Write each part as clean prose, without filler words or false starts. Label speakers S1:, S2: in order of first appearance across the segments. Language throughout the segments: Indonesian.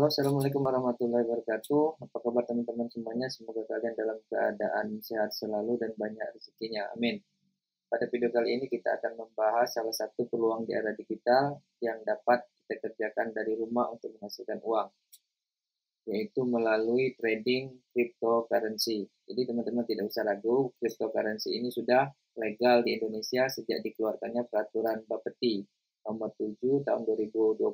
S1: Halo, assalamualaikum warahmatullahi wabarakatuh. Apa kabar teman-teman semuanya? Semoga kalian dalam keadaan sehat selalu dan banyak rezekinya. Amin. Pada video kali ini kita akan membahas salah satu peluang di era digital yang dapat kita kerjakan dari rumah untuk menghasilkan uang, yaitu melalui trading cryptocurrency. Jadi teman-teman tidak usah ragu, cryptocurrency ini sudah legal di Indonesia sejak dikeluarkannya peraturan Bapeti nomor 7 tahun 2020.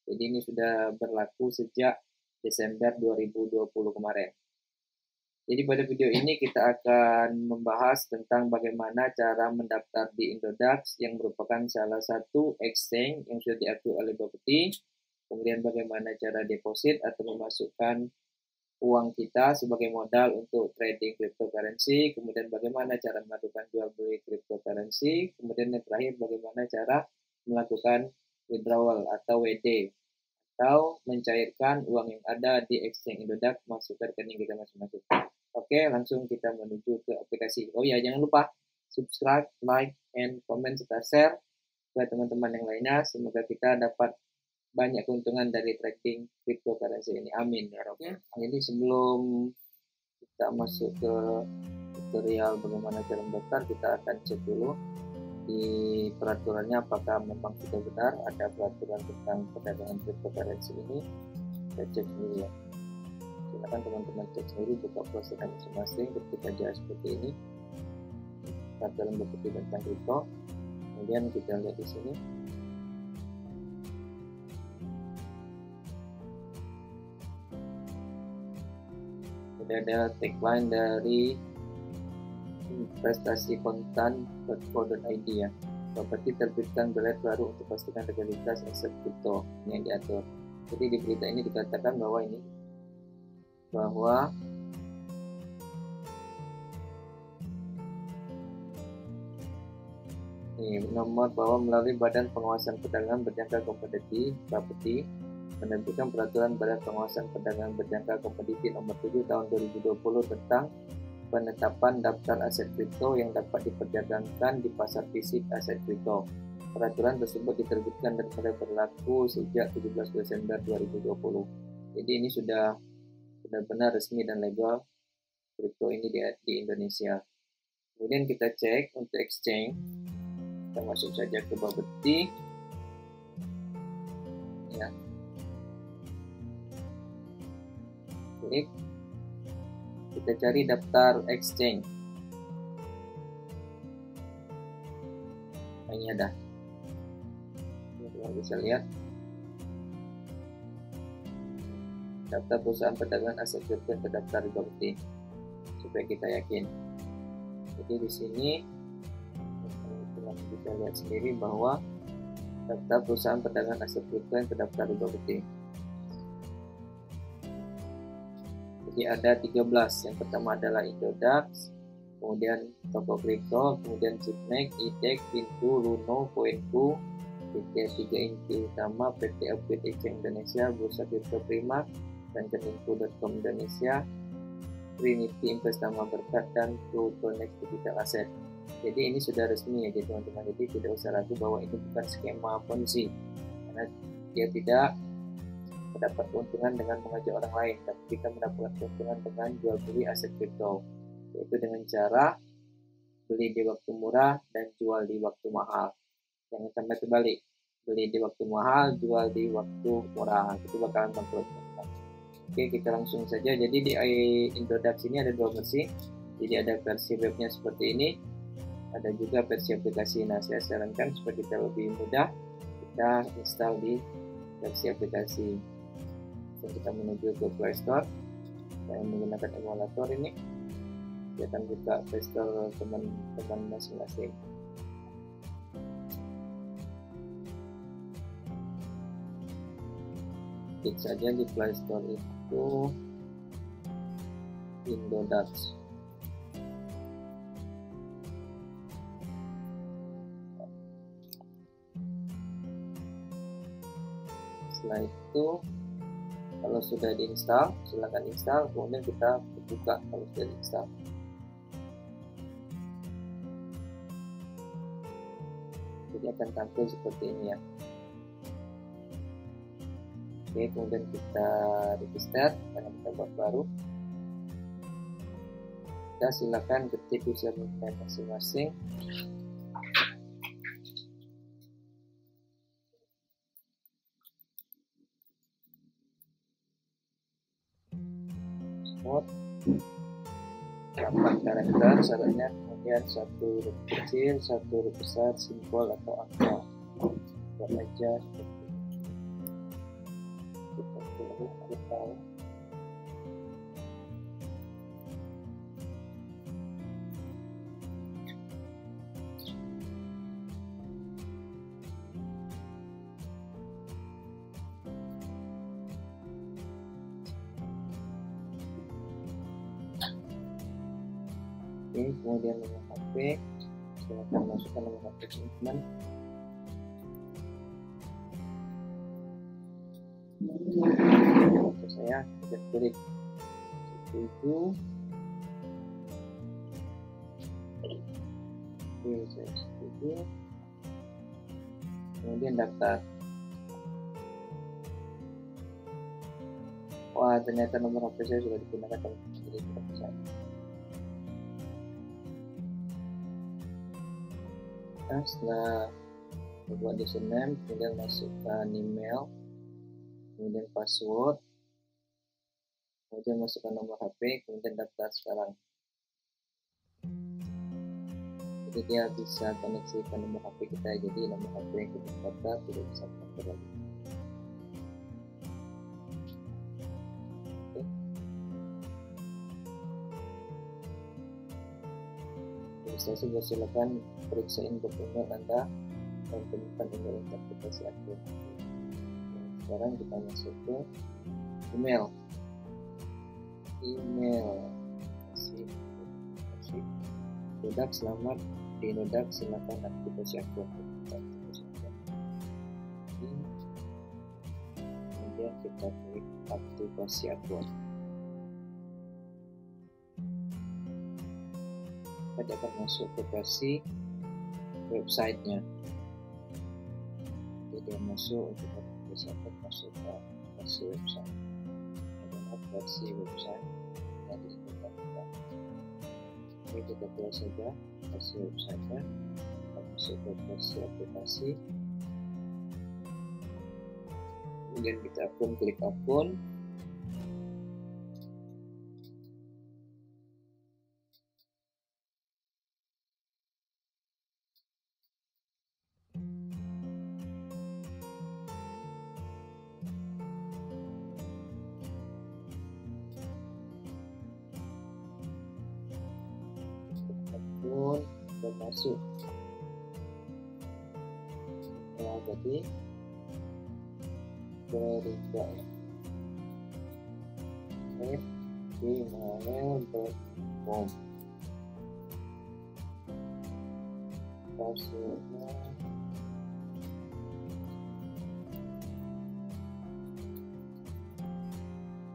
S1: Jadi ini sudah berlaku sejak Desember 2020 kemarin. Jadi pada video ini kita akan membahas tentang bagaimana cara mendaftar di Indodax yang merupakan salah satu exchange yang sudah diakui oleh Bapeti. Kemudian bagaimana cara deposit atau memasukkan uang kita sebagai modal untuk trading cryptocurrency. Kemudian bagaimana cara melakukan jual beli cryptocurrency. Kemudian yang terakhir bagaimana cara melakukan withdrawal atau WD, atau mencairkan uang yang ada di exchange Indodax masuk ke rekening kita masing-masing. Oke, langsung kita menuju ke aplikasi. Oh ya, jangan lupa subscribe, like, and comment serta share ke teman-teman yang lainnya. Semoga kita dapat banyak keuntungan dari trading cryptocurrency ini. Amin ya Rob. Jadi sebelum kita masuk ke tutorial bagaimana cara mendaftar, kita akan cek dulu di peraturannya apakah memang sudah benar ada peraturan tentang perdagangan cryptocurrency ini. Kita cek dulu ya. Silakan teman-teman cek sendiri, buka browser masing-masing, ketik aja seperti ini peraturan Bapeti tentang kripto. Kemudian kita lihat di sini. Ada tagline dari investasikontan.co.id ya. Bapeti terbitkan berita baru untuk pastikan legalitas aset kripto yang diatur. Jadi di berita ini dikatakan bahwa nomor bahwa melalui Badan Pengawasan Perdagangan Berjangka Komoditi Bapeti menerbitkan peraturan Badan Pengawasan Perdagangan Berjangka Komoditi nomor 7 tahun 2020 tentang penetapan daftar aset kripto yang dapat diperdagangkan di pasar fisik aset kripto. Peraturan tersebut diterbitkan dan mulai berlaku sejak 17 Desember 2020. Jadi ini sudah benar-benar resmi dan legal kripto ini di Indonesia. Kemudian kita cek untuk exchange. Kita masuk saja ke Bapeti. Ya. Klik. Kita cari daftar exchange. Ini ada. Teman-teman bisa lihat. Daftar perusahaan perdagangan aset kripto yang terdaftar di Bapeti supaya kita yakin. Jadi di sini teman-teman bisa lihat sendiri bahwa daftar perusahaan perdagangan aset kripto yang terdaftar di Bapeti. Jadi ada 13. Yang pertama adalah Indodax, kemudian Toko Kripto, kemudian Chipmake, IDEX, Pintu, Luno, Koinku, PT3 Inti Utama, PT Update Exchange Indonesia, Bursa Kripto Prima, dan Keninfo.com Indonesia, Trinity Investama Berkat, dan Connect Digital Asset. Jadi ini sudah resmi ya teman-teman. Jadi tidak usah ragu bahwa ini bukan skema Ponzi, karena dia tidak mendapat keuntungan dengan mengajak orang lain, tapi kita mendapatkan keuntungan dengan jual beli aset kripto, yaitu dengan cara beli di waktu murah dan jual di waktu mahal. Jangan sampai terbalik, beli di waktu mahal, jual di waktu murah, itu bakalan bangkrut. Oke, kita langsung saja. Jadi di Indodax ini ada dua versi. Jadi ada versi webnya seperti ini, ada juga versi aplikasi. Nah, saya sarankan supaya kita lebih mudah, kita install di versi aplikasi. So, kita menuju ke Play Store. Saya menggunakan emulator ini. Saya akan buka Play Store teman-teman masing-masing. Klik saja di Play Store itu Indodax. Setelah itu, kalau sudah diinstal, silakan install. Kemudian kita buka kalau sudah diinstal. Jadi akan tampil seperti ini ya. Oke, kemudian kita register karena kita buat baru. Kita silakan ketik username masing-masing. Dapat karakter syaratnya, kemudian satu huruf kecil, satu huruf besar, simbol atau angka. Buat aja seperti kita pilih kita. Oke, kemudian nomor HP, silakan masukkan nomor HP teman-teman. Saya akan klik 7. Oke, saya setuju. Kemudian daftar. Wah, ternyata nomor HP saya sudah digunakan teman-teman, jadi tidak bisa. Nah, setelah membuat username, kemudian masukkan email, kemudian password, kemudian masukkan nomor HP, kemudian daftar sekarang. Jadi dia bisa koneksikan nomor HP kita, jadi nomor HP yang kita daftar tidak bisa daftar lagi. Oke. Registrasi silakan periksain dokumen Anda dan temukan email interpretasi akun. Sekarang kita masuk ke email. Nodak, selamat di Nodak, silakan aktivasi akun. Kemudian kita klik aktivasi akun. Kita akan masuk ke versi websitenya. Jadi masuk untuk aktivasi akun, masuk ke versi website. Adalah versi website yang diinginkan kita. Oke, kita pilih saja versi websitenya. Kita masuk ke versi aplikasi. Kemudian kita klik akun. Dan masuk. Nah, jadi verify gmail.com passwordnya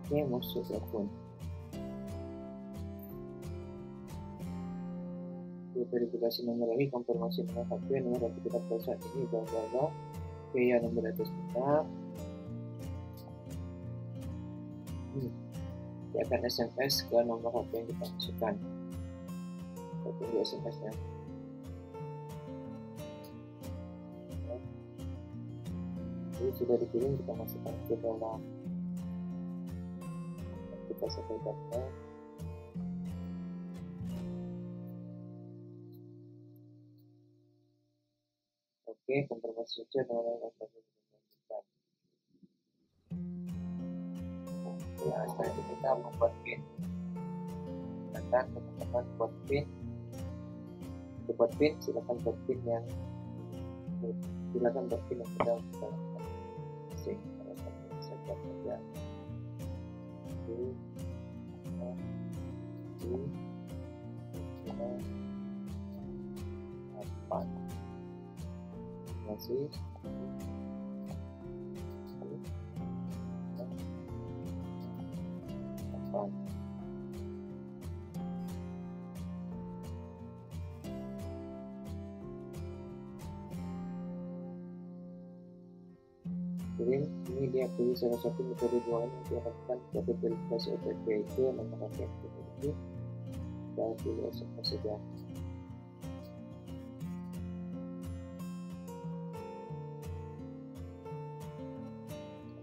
S1: oke, masuk akun. Verifikasi nomor lagi, konfirmasi nomor HP, nomor identitas pulsa ini bla bla bla. Oke, ya nomor atas kita. Dia akan SMS ke nomor HP yang kita masukkan. Kita tunggu SMS-nya. Jadi sudah dikirim, kita masukkan ke dalam. Kita sampai daftar. Oke, konfirmasi saja nomor HP yang kita masukkan. Ya, setelah itu kita membuat PIN. Silakan teman-teman buat PIN. Untuk buat PIN, silakan buat PIN yang sudah asing. Kalau kalian bisa buat saja. 8. Masih 8. kirim. Ini dia pilih salah satu metode dua ini untuk melakukan metode verifikasi OTP, itu nomor OTP itu kita pilih SMS saja.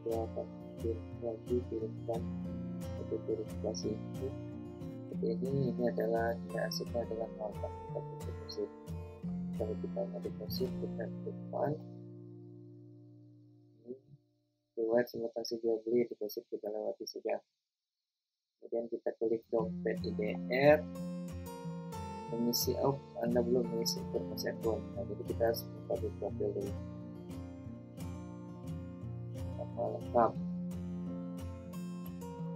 S1: Dia akan lagi kirimkan metode verifikasi itu seperti ini adalah nilai asetnya adalah 0, kita pilih deposit. Kalau kita mau deposit, kita tekan riwayat simulasi jual beli, deposit kita lewati saja. Kemudian kita klik dompet IDR, mengisi Anda belum mengisi informasi akun. Nah, jadi kita harus buka di profil dulu. Nama lengkap,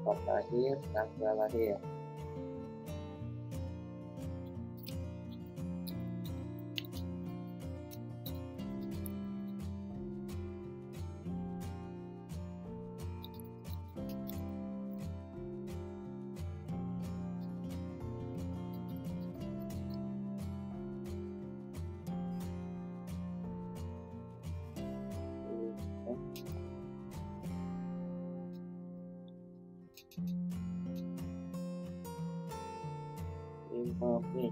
S1: tempat lahir, tanggal lahir. Menit.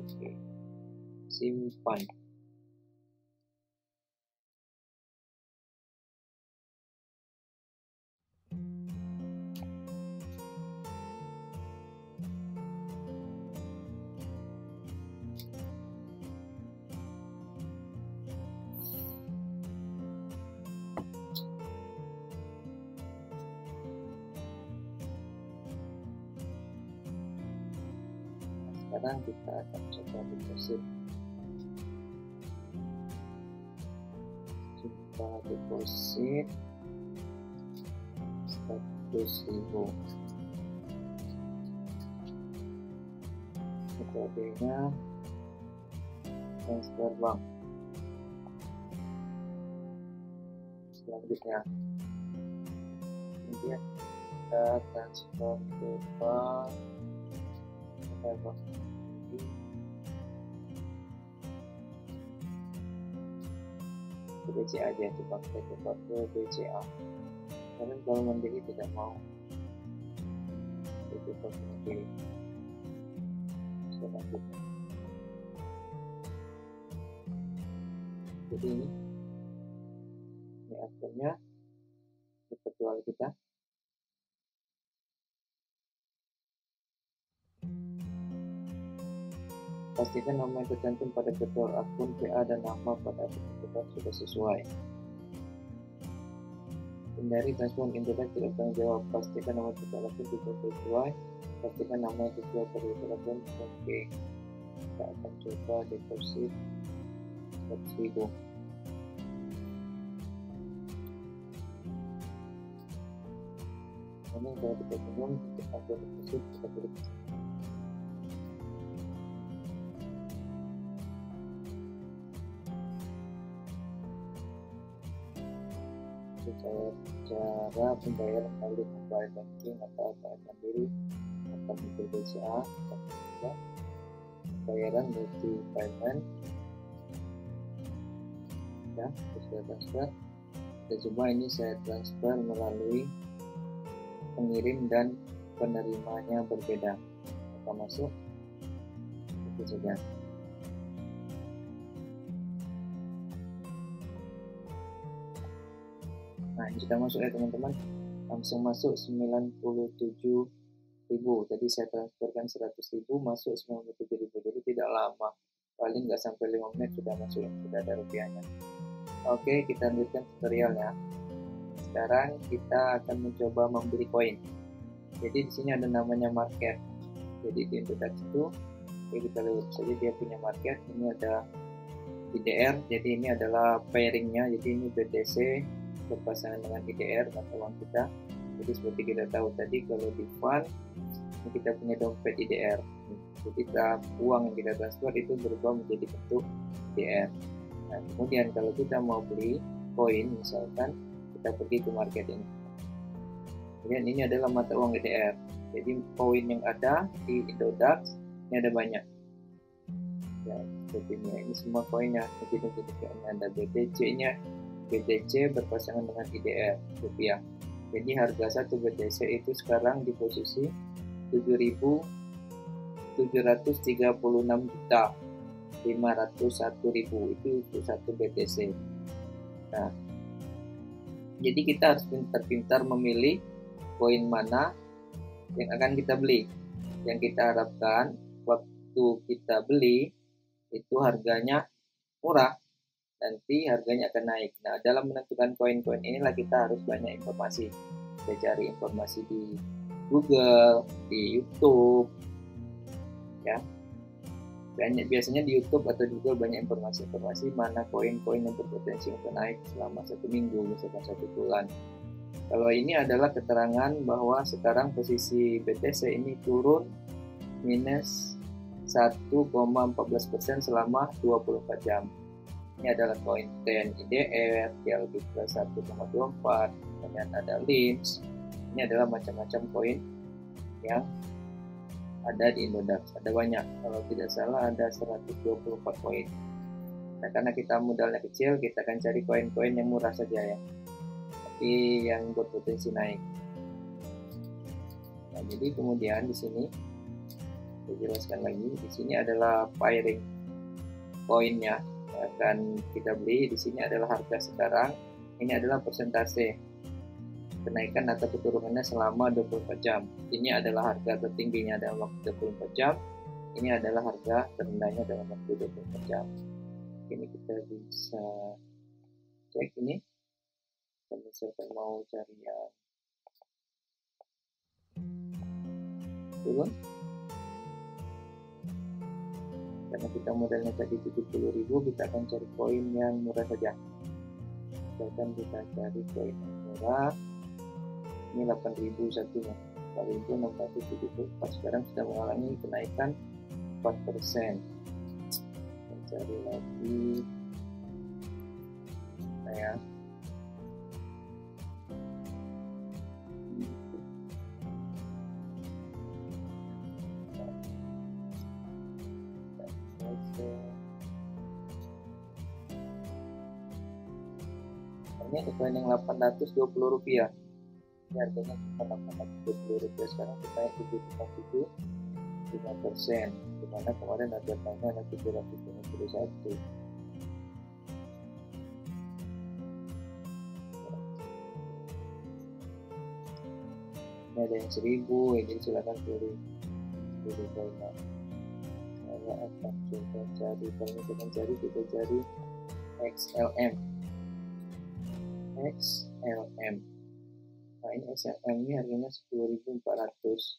S1: Oke, simpan. Sekarang kita akan coba deposit. Jumlah deposit 100.000. Metodenya transfer bank. Selanjutnya kemudian kita transfer ke bank ke BCA aja, coba kita coba ke BCA. Karena kalau Mandiri tidak mau, itu pas Mandiri. Selanjutnya, jadi ini akunnya, ini virtual kita. Pastikan nama yang tercantum pada virtual akun PA dan nama pada akun kita sudah sesuai. Hindari transport internet tidak bertanggung jawab. Pastikan nama virtual akun juga sesuai. Pastikan nama yang sesuai pada virtual akun. Oke, kita akan coba deposit 100.000. Ini kalau kita bingung, kita akan deposit, kita klik. Cara pembayaran melalui mobile banking atau ATM Mandiri atau mobil BCA, pembayaran multi payment, ya, sudah transfer. Kita coba ini saya transfer melalui pengirim dan penerimanya berbeda. Kita masuk, itu saja. Nah, ini sudah masuk ya teman-teman, langsung masuk 97.000. Tadi saya transferkan 100.000, masuk 97.000, jadi tidak lama, paling nggak sampai 5 menit sudah masuk, sudah ada rupiahnya. Oke, kita lanjutkan tutorialnya. Sekarang kita akan mencoba membeli koin. Jadi di sini ada namanya market. Jadi di introduksi itu, kita lihat saja dia punya market. Ini ada IDR, jadi ini adalah pairingnya, jadi ini BTC berpasangan dengan IDR mata uang kita. Jadi seperti kita tahu tadi, kalau di fund ini kita punya dompet IDR. Jadi uang yang kita transfer itu berubah menjadi bentuk IDR. Nah, kemudian kalau kita mau beli koin, misalkan kita pergi ke market ini. Kemudian ini adalah mata uang IDR. Jadi koin yang ada di Indodax ini ada banyak. Ya, seperti ini semua koinnya. Jadi ada BTC-nya. BTC berpasangan dengan IDR rupiah. Jadi harga satu BTC itu sekarang di posisi 7.736.501.000 itu satu BTC. Nah, jadi kita harus pintar-pintar memilih koin mana yang akan kita beli. Yang kita harapkan waktu kita beli itu harganya murah, nanti harganya akan naik. Nah, dalam menentukan koin-koin inilah kita harus banyak informasi. Kita cari informasi di Google, di YouTube, ya. Biasanya di YouTube atau di Google banyak informasi mana koin-koin yang berpotensi untuk naik selama 1 minggu, misalkan 1 bulan. Kalau ini adalah keterangan bahwa sekarang posisi BTC ini turun minus 1,14% selama 24 jam. Ini adalah koin 10 IDR, TLB plus 1,24, kemudian ada LINX. Ini adalah macam-macam koin yang ada di Indodax. Ada banyak, kalau tidak salah ada 124 koin. Nah, karena kita modalnya kecil, kita akan cari koin-koin yang murah saja ya, tapi yang berpotensi naik. Nah, jadi kemudian di sini saya jelaskan lagi, di sini adalah pairing koinnya akan kita beli. Di sini adalah harga sekarang, ini adalah persentase kenaikan atau keturunannya selama 24 jam. Ini adalah harga tertingginya dalam waktu 24 jam. Ini adalah harga terendahnya dalam waktu 24 jam. Ini kita bisa cek ini. Dan misalkan mau cari yang turun, karena kita modalnya tadi 70.000, kita akan cari koin yang murah saja. Misalkan kita cari koin yang murah, ini 8.000 satunya, 8.674. Sekarang sudah mengalami kenaikan 4%. Kita cari lagi ya. Ini ada koin yang 820 rupiah. Ini harganya cuma 820 rupiah, sekarang kita yang 7,75%, dimana kemarin harganya ada 751. Ini ada yang 1000, jadi silakan pilih koin. Saya akan coba cari, kalau kita cari, kita cari XLM. Nah, ini XLM ini harganya 10.400.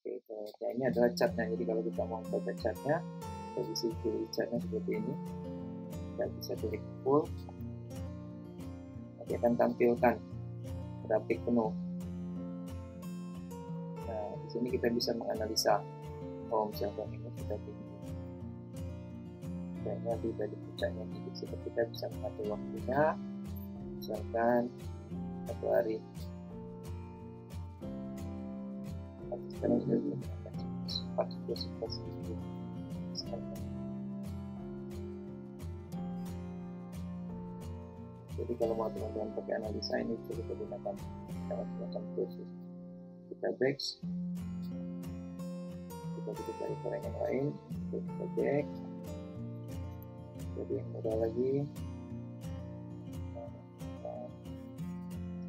S1: Oke, nah, ini adalah chartnya. Jadi kalau kita mau baca chartnya, kita bisa pilih chartnya seperti ini. Kita bisa pilih full. Nanti akan tampilkan grafik penuh. Nah, di sini kita bisa menganalisa. Oh, misalkan ini sudah tinggi. Kayaknya tidak di puncaknya tinggi. Jadi kita bisa mengatur waktunya. Misalkan 1 hari. Sekarang sudah menggunakan 4.000. Jadi kalau mau teman-teman pakai analisa ini bisa kita gunakan semacam kursus. Kita back, kita cari koin yang lain, kita back, jadi yang mudah lagi.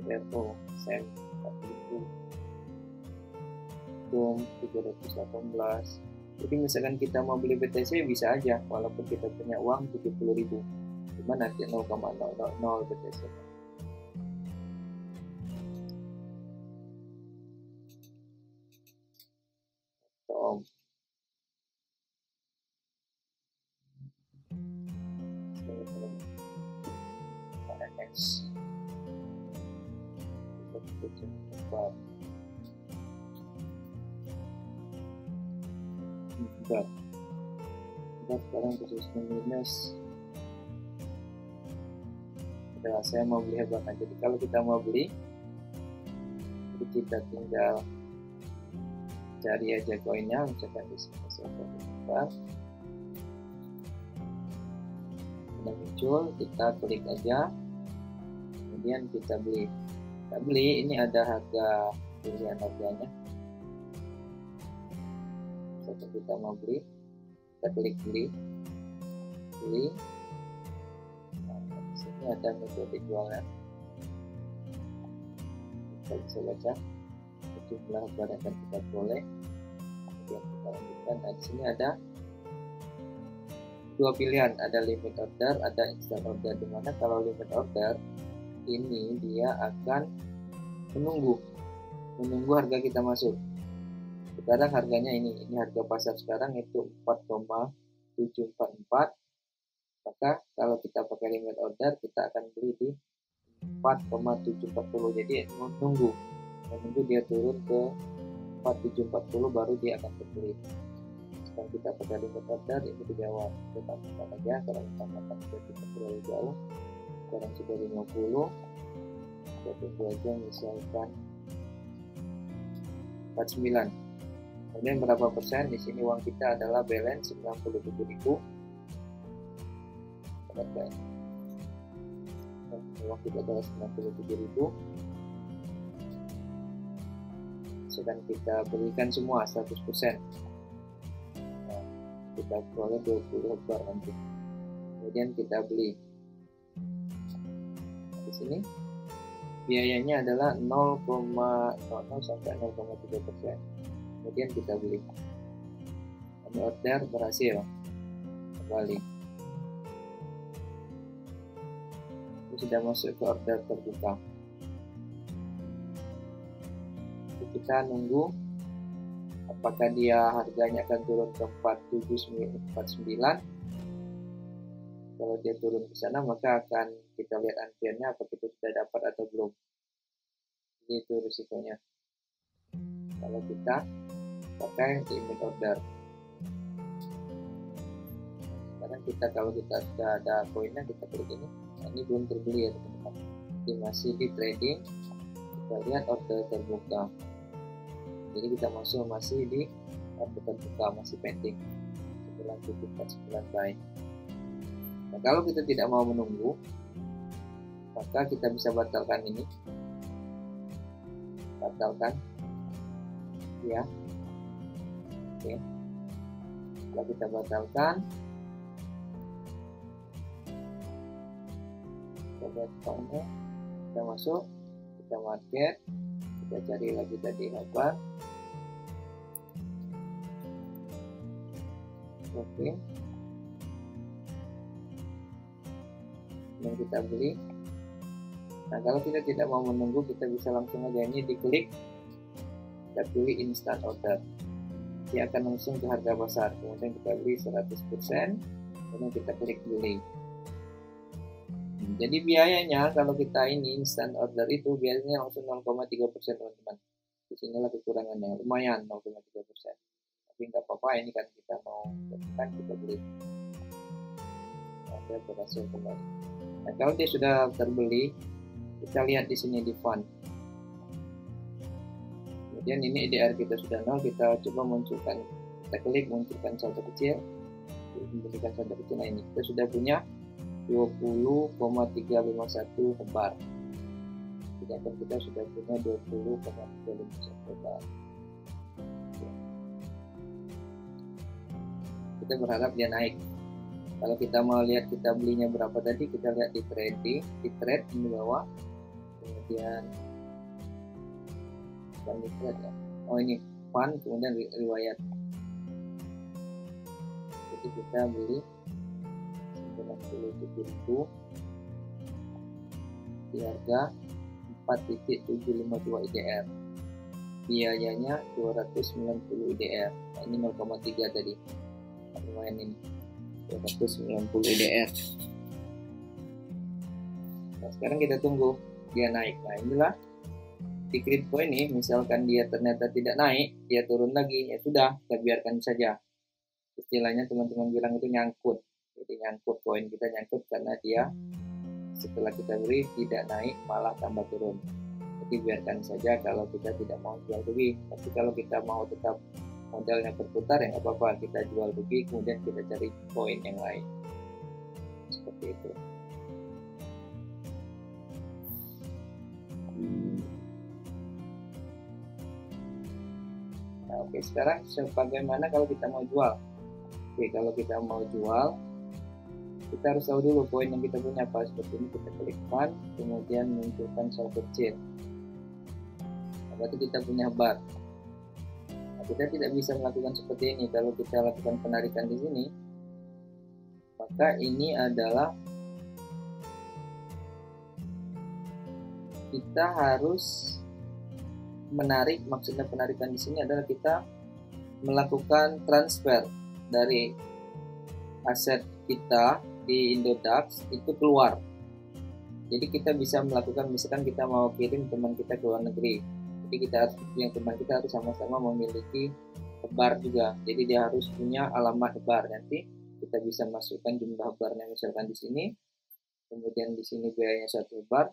S1: Level SEM 4000, Zoom 318. Jadi misalkan kita mau beli BTC bisa aja, walaupun kita punya uang 70.000, cuma nanti 0,000 BTC. Tom. ANS. Berat sekarang khususnya minus. Udah, saya mau beli hebat. Jadi kalau kita mau beli, kita tinggal cari aja koinnya, misalkan di sini saya buka, udah muncul, kita klik aja, kemudian kita beli. Kita beli, ini ada harga, pilihan harganya. Misalkan kita mau beli, kita klik beli. Nah, di sini ada metode jualan. Kita bisa baca jumlah barang yang kita boleh, kemudian kita lanjutkan. Nah, di sini ada dua pilihan, ada limit order, ada instant order. Dimana kalau limit order ini dia akan menunggu harga kita masuk. Sekarang harganya ini harga pasar sekarang itu 4,744. Maka kalau kita pakai limit order, kita akan beli di 4,740. Jadi menunggu dia turun ke 4740 baru dia akan terbeli. Sekarang kita pakai limit order, ini di bawah. Kita tambahkan aja, kalau kita makan kita terlalu jauh. Sekarang sudah 50. Kita tunggu aja, misalkan 49. Kemudian berapa persen? Di sini uang kita adalah balance 97.000. Uang kita adalah 97.000. Sedang kita berikan semua 100%. Nah, kita boleh 20 lembar nanti. Kemudian kita beli. Di sini biayanya adalah 0,00 sampai 0,3%. Kemudian kita beli. Ini order berhasil. Kembali. Ini sudah masuk ke order terbuka. Kita nunggu apakah dia harganya akan turun ke 4749. Kalau dia turun ke sana, maka akan kita lihat antriannya apakah itu sudah dapat atau belum. Jadi itu risikonya kalau kita pakai limit order. Sekarang kita kalau kita sudah ada koinnya, kita klik ini. Nah, ini belum terbeli ya teman-teman. Ini masih di trading. Kita lihat order terbuka. Jadi kita masih di order terbuka, masih pending. Setelah tutup 49 buy. Nah, kalau kita tidak mau menunggu, maka kita bisa batalkan ini. Batalkan. Ya. Oke. Kalau kita batalkan, kita lihat koinnya, kita masuk, kita market, kita cari lagi tadi apa. Oke. Dan kita beli. Nah, kalau kita tidak mau menunggu, kita bisa langsung aja ini diklik, kita pilih instant order. Dia akan langsung ke harga pasar. Kemudian kita beli 100%, kemudian kita klik beli. Jadi biayanya kalau kita ini instant order itu biasanya langsung 0,3% teman-teman. Disinilah kekurangannya, lumayan 0,3%. Tapi nggak apa-apa, ini kan kita mau tekan, kita beli. Ada berhasil kembali. Nah, kalau dia sudah terbeli, kita lihat di sini di fund. Kemudian ini EDR kita sudah 0, kita coba munculkan, kita klik munculkan saldo kecil, munculkan saldo kecil. Nah, ini kita sudah punya 20,351 lembar. Sedangkan kita sudah punya 20,351 lembar. Kita berharap dia naik. Kalau kita mau lihat kita belinya berapa tadi, kita lihat di trading, di trade di bawah. Kemudian di trade ya. Oh ini fund, kemudian riwayat. Jadi kita beli 97.000 di harga 4.752 IDR. Biayanya 290 IDR. Nah, ini 0,3 tadi. Lumayan ini 290 IDR. Nah, sekarang kita tunggu dia naik. Nah, inilah di crypto ini, misalkan dia ternyata tidak naik, dia turun lagi, ya sudah, kita biarkan saja. istilahnya teman-teman bilang itu nyangkut. Jadi nyangkut, koin kita nyangkut karena dia setelah kita beri tidak naik malah tambah turun. Jadi biarkan saja kalau kita tidak mau jual rugi. Tapi kalau kita mau tetap modalnya berputar ya nggak apa-apa, kita jual rugi kemudian kita cari koin yang lain. Seperti itu. Nah, oke, sekarang bagaimana kalau kita mau jual? Oke, kalau kita mau jual, kita harus tahu dulu koin yang kita punya apa. Seperti ini, kita klik fun, kemudian munculkan soal kecil. Nah, berarti kita punya bar. Nah, kita tidak bisa melakukan seperti ini. Kalau kita lakukan penarikan di sini, maka ini adalah kita harus menarik. Maksudnya penarikan di sini adalah kita melakukan transfer dari aset kita di Indodax itu keluar. Jadi kita bisa melakukan, misalkan kita mau kirim teman kita ke luar negeri, jadi kita harus, yang teman kita harus sama-sama memiliki bar juga. Jadi dia harus punya alamat bar. Nanti kita bisa masukkan jumlah barnya misalkan di sini, kemudian di sini biayanya 1 bar,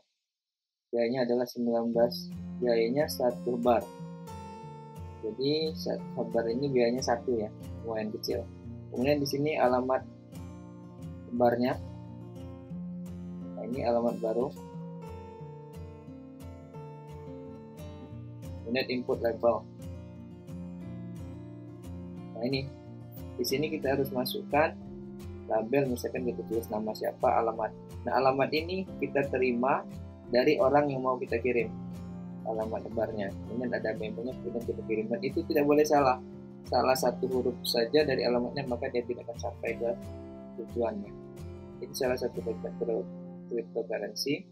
S1: biayanya adalah 19, biayanya 1 bar. Jadi 1 bar ini biayanya 1 ya, lumayan kecil. Kemudian di sini alamat barnya. Nah, ini alamat baru. Kemudian input label. Nah, ini di sini kita harus masukkan label, misalkan kita tulis nama siapa, alamat. Nah, alamat ini kita terima dari orang yang mau kita kirim alamat barnya. Kemudian ada memonya, kemudian kita kirimkan. Itu tidak boleh salah. Salah satu huruf saja dari alamatnya maka dia tidak akan sampai ke tujuannya. Ini salah satu bagian cryptocurrency.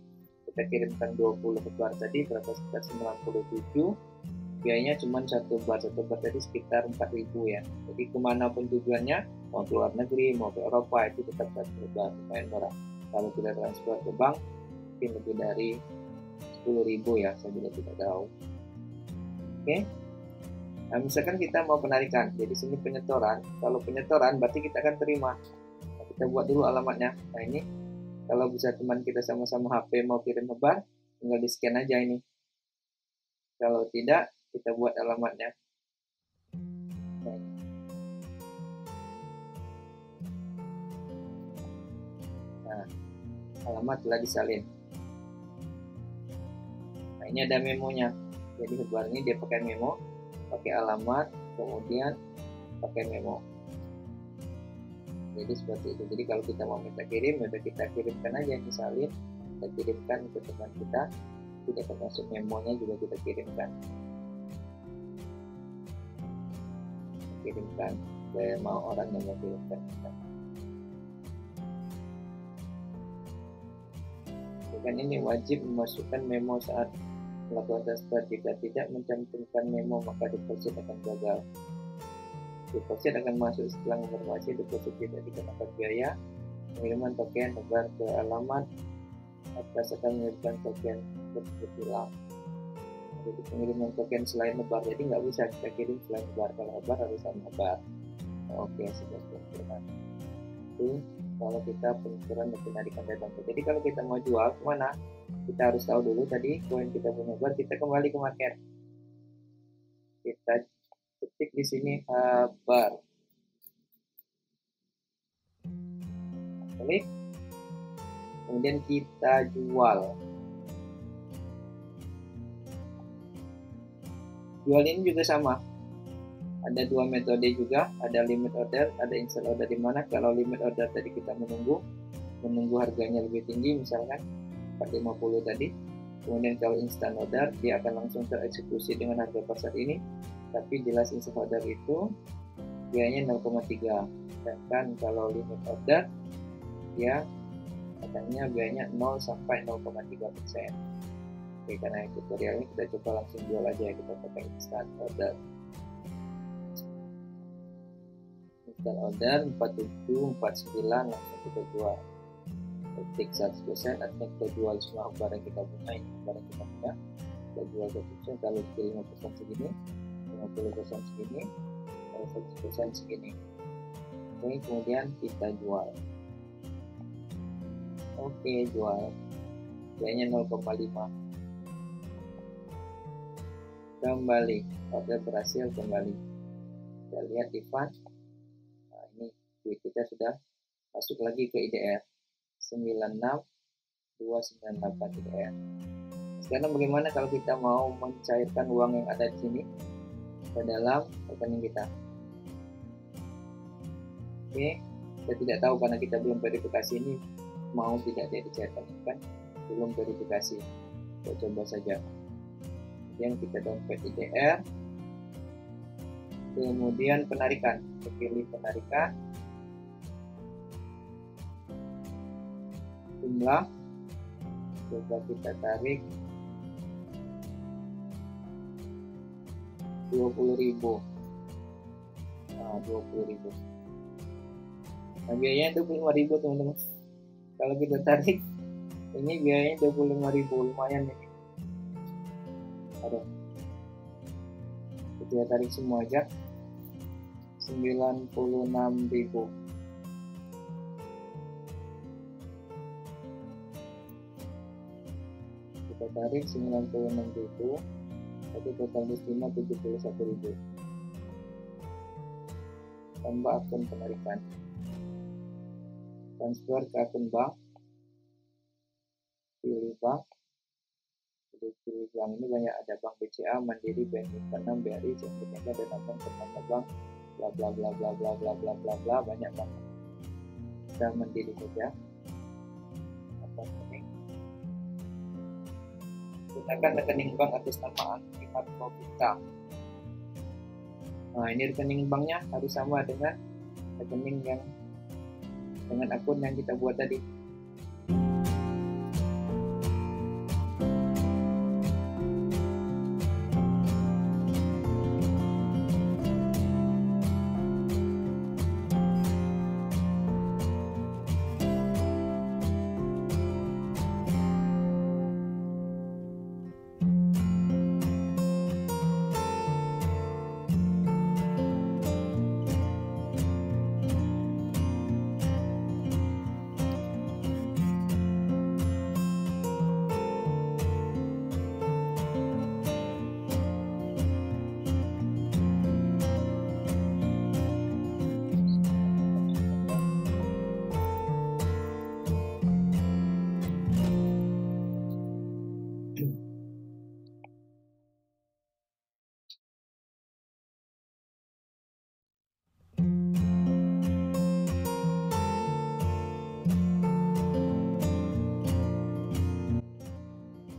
S1: Kita kirimkan 20 bar tadi, berapa, sekitar 97. Biayanya cuma 1 bar tadi sekitar 4.000 ya. Jadi kemanapun tujuannya, mau ke luar negeri, mau ke Eropa, itu tetap 1 bar, lumayan murah. Kalau kita transfer ke bank, mungkin lebih dari 10.000 ya, saya juga tidak tahu. Oke. Nah, misalkan kita mau penarikan, jadi sini penyetoran. Kalau penyetoran berarti kita akan terima. Nah, kita buat dulu alamatnya. Nah, ini kalau bisa teman kita sama-sama HP mau kirim bar, tinggal di scan aja ini. Kalau tidak, kita buat alamatnya. Nah, alamat telah disalin. Nah, ini ada memonya. Jadi bar ini dia pakai memo, pakai alamat, kemudian pakai memo. Jadi seperti itu. Jadi kalau kita mau minta kirim, udah kita kirimkan aja, disalin, kita kirimkan ke teman kita, tidak termasuk memonya juga kita kirimkan. Kirimkan ke mau orang yang mau kirimkan kita. Kan ini wajib memasukkan memo saat melakukan transfer. Jika tidak mencantumkan memo maka deposit akan gagal. Deposit akan masuk setelah konfirmasi, deposit tidak dikenakan biaya. Pengiriman token bar ke alamat atas akan mengirimkan token tersebut hilang. Jadi pengiriman token selain bar, jadi nggak bisa kita kirim selain bar. Kalau bar harus sama bar. Oke, sudah sempurna. Itu kalau kita pengukuran dan penarikan data. Jadi kalau kita mau jual kemana, kita harus tahu dulu tadi koin kita punya bar, kita kembali ke market. Kita ketik di sini bar. Klik. Kemudian kita jual. Jual ini juga sama. Ada 2 metode juga, ada limit order, ada instant order. Dimana kalau limit order tadi kita menunggu harganya lebih tinggi, misalkan 450 tadi. Kemudian kalau instant order dia akan langsung tereksekusi dengan harga pasar ini. Tapi jelas instant order itu biayanya 0,3. Sedangkan kalau limit order ya katanya biayanya 0 sampai 0,3%. Oke, karena tutorial ini kita coba langsung jual aja, kita pakai instant order. Instant order 4749 langsung kita jual. Ketik 100%, artinya kita jual semua barang kita punya. Ini barang kita punya, kita jual 100%. Kalau 5% segini, 50% segini, kalau 100% segini. Oke, kemudian kita jual. Oke, jual. Biayanya 0,5. Kembali, order berhasil, kembali. Kita lihat di fund. Nah, ini duit kita sudah masuk lagi ke IDR 96298 IDR. Sekarang bagaimana kalau kita mau mencairkan uang yang ada di sini ke dalam rekening kita? Oke, kita tidak tahu karena kita belum verifikasi ini mau tidak dia dicairkan, kan belum verifikasi. Kita coba saja. Kemudian kita download IDR, kemudian penarikan, kita pilih penarikan, jumlah, coba kita tarik 20.000. Nah, 20.000. Nah, biayanya 25.000 teman-teman. Kalau kita tarik ini biayanya 25.000, lumayan ini. Aduh, kita tarik semua aja 96.000. Kita tarik 96.000, itu total diterima 71.000. Tambah akun penarikan, transfer ke akun bank, pilih bank. Pilih bank ini banyak, ada bank BCA, Mandiri, BNI, BRI, Centrica, dan Bank Permata Bank, bla bla bla bla bla bla bla bla bla, banyak bank. Kita Mandiri saja. Gunakan rekening bank atas nama Ahmad Novita. Nah, ini rekening banknya harus sama dengan rekening yang dengan akun yang kita buat tadi.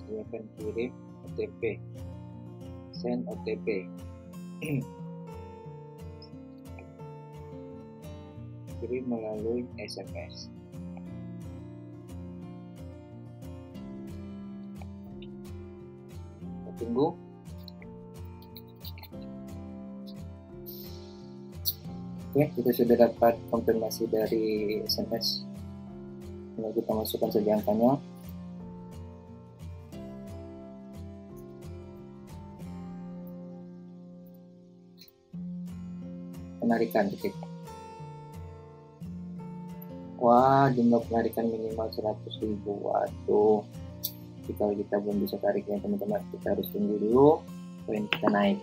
S1: Saya akan kirim OTP, send OTP. Kirim melalui SMS. Kita tunggu. Oke, kita sudah dapat konfirmasi dari SMS. Tinggal kita masukkan saja angkanya. Penarikan ketik. Wah, jumlah penarikan minimal 100.000. Waduh, kalau kita belum bisa tariknya teman-teman, kita harus tunggu dulu poin kita naik.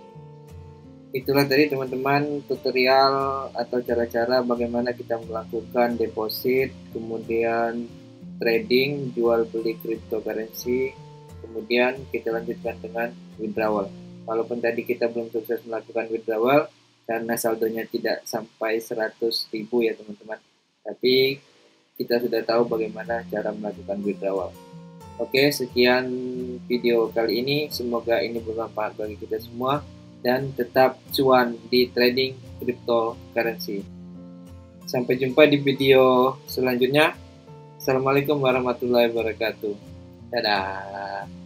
S1: Itulah tadi teman-teman tutorial atau cara-cara bagaimana kita melakukan deposit, kemudian trading, jual beli cryptocurrency, kemudian kita lanjutkan dengan withdrawal. Walaupun tadi kita belum sukses melakukan withdrawal karena saldonya tidak sampai 100.000 ya teman-teman, tapi kita sudah tahu bagaimana cara melakukan withdrawal. Oke, sekian video kali ini, semoga ini bermanfaat bagi kita semua dan tetap cuan di trading cryptocurrency. Sampai jumpa di video selanjutnya. Assalamualaikum warahmatullahi wabarakatuh. Dadah.